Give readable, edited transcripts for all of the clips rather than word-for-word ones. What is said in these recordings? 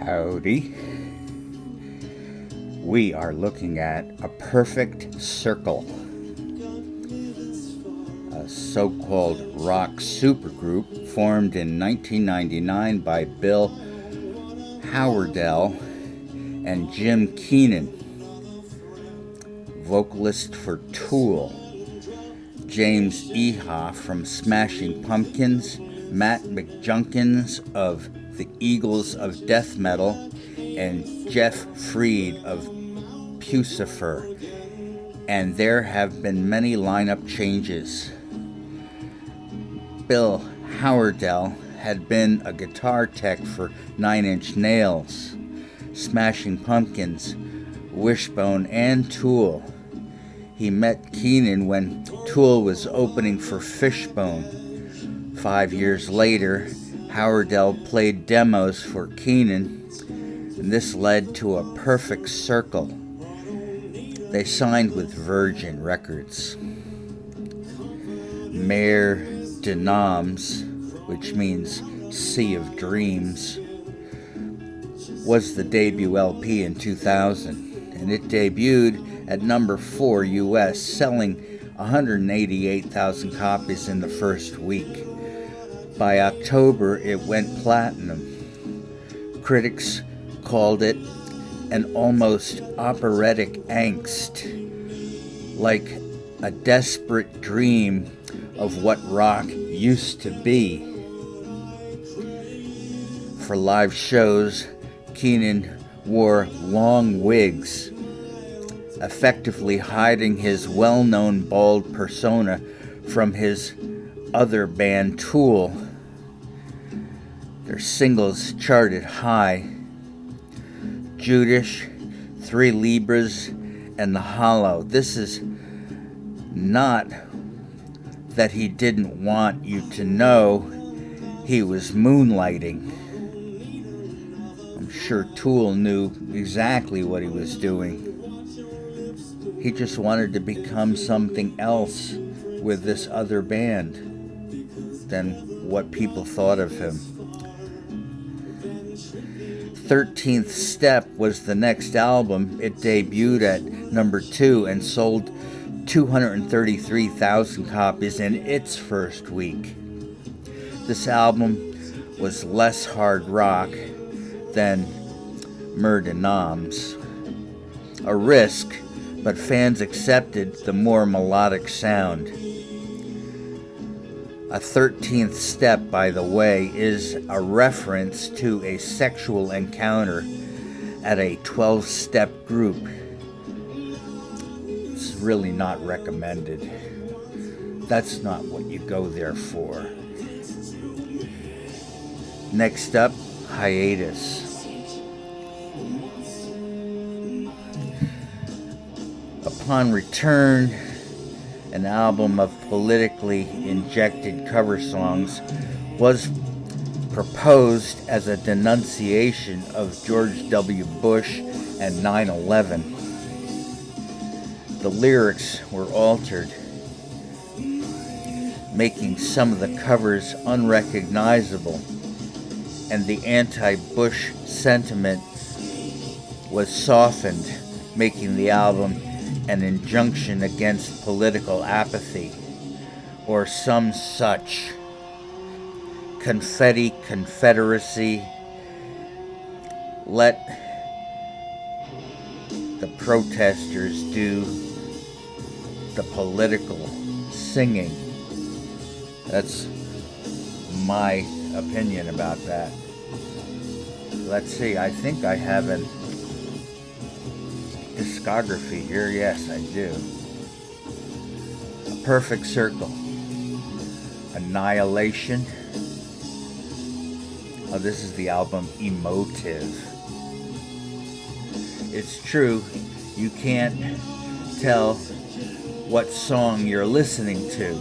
Howdy. We are looking at A Perfect Circle, a so-called rock supergroup formed in 1999 by Bill Howerdel and Jim Keenan, vocalist for Tool, James Iha from Smashing Pumpkins, Matt McJunkins of the Eagles of Death Metal, and Jeff Freed of Pucifer. And there have been many lineup changes. Bill Howerdel had been a guitar tech for Nine Inch Nails, Smashing Pumpkins, Wishbone, and Tool. He met Keenan when Tool was opening for Fishbone. 5 years later, Howerdel played demos for Keenan, and this led to A Perfect Circle. They signed with Virgin Records. Mer de Noms, which means Sea of Dreams, was the debut LP in 2000, and it debuted at number 4 US, selling 188,000 copies in the first week. By October, it went platinum. Critics called it an almost operatic angst, like a desperate dream of what rock used to be. For live shows, Keenan wore long wigs, effectively hiding his well-known bald persona from his other band Tool. Their singles charted high: Judas, Three Libras, and The Hollow. This is not that he didn't want you to know he was moonlighting. I'm sure Tool knew exactly what he was doing. He just wanted to become something else with this other band than what people thought of him. 13th Step was the next album. It debuted at number 2 and sold 233,000 copies in its first week. This album was less hard rock than Mer de Noms. A risk, but fans accepted the more melodic sound. A 13th Step, by the way, is a reference to a sexual encounter at a 12-step group. It's really not recommended. That's not what you go there for. Next up, Hiatus. Upon return, an album of politically injected cover songs was proposed as a denunciation of George W. Bush and 9/11. The lyrics were altered, making some of the covers unrecognizable, and the anti-Bush sentiment was softened, making the album an injunction against political apathy, or some such. Confetti Confederacy. Let the protesters do the political singing. That's my opinion about that. Let's see, I think I have an discography here. Yes, I do. A Perfect Circle, Annihilation. Oh, this is the album Emotive. It's true, you can't tell what song you're listening to.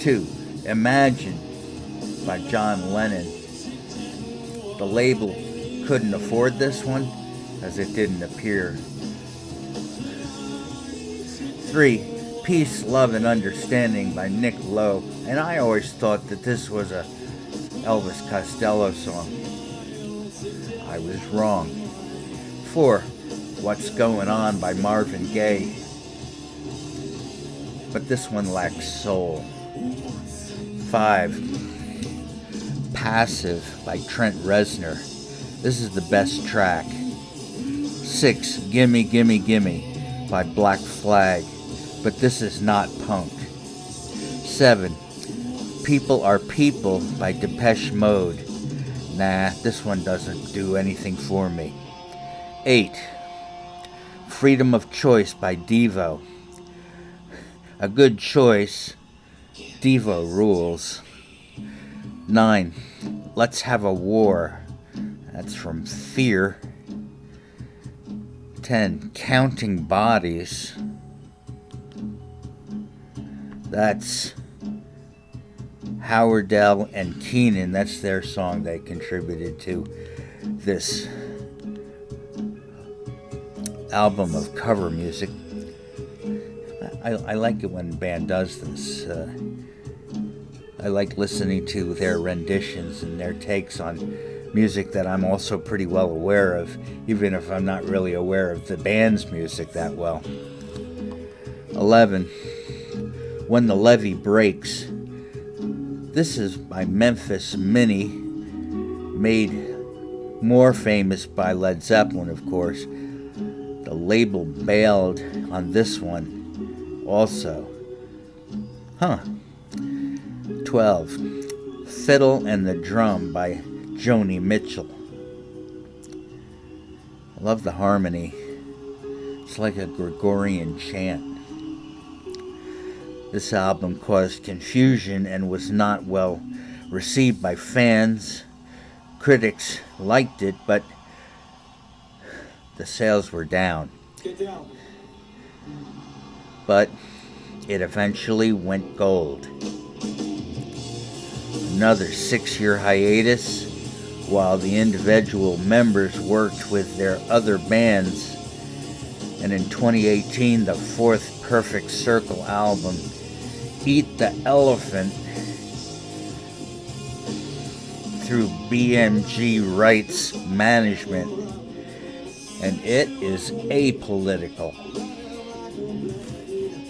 2. Imagine by John Lennon. The label couldn't afford this one, as it didn't appear. 3. Peace, Love, and Understanding by Nick Lowe. And I always thought that this was a Elvis Costello song. I was wrong. 4. What's Going On by Marvin Gaye. But this one lacks soul. 5. Passive by Trent Reznor. This is the best track. 6. Gimme Gimme Gimme by Black Flag. But this is not punk. 7. People Are People by Depeche Mode. Nah, this one doesn't do anything for me. 8. Freedom of Choice by Devo. A good choice. Devo rules. 9. Let's Have a War. That's from Fear. 10. Counting Bodies. That's Howardell and Keenan. That's their song they contributed to this album of cover music. I like it when a band does this. I like listening to their renditions and their takes on music that I'm also pretty well aware of, even if I'm not really aware of the band's music that well. 11. When the Levee Breaks. This is by Memphis Minnie, made more famous by Led Zeppelin, of course. The label bailed on this one also. 12. Fiddle and the Drum by Joni Mitchell. I love the harmony. It's like a Gregorian chant. This album caused confusion and was not well received by fans. Critics liked it, but the sales were down. But it eventually went gold. Another 6-year hiatus while the individual members worked with their other bands. And in 2018, the 4th Perfect Circle album, Eat the Elephant, through BMG Rights Management, and it is apolitical.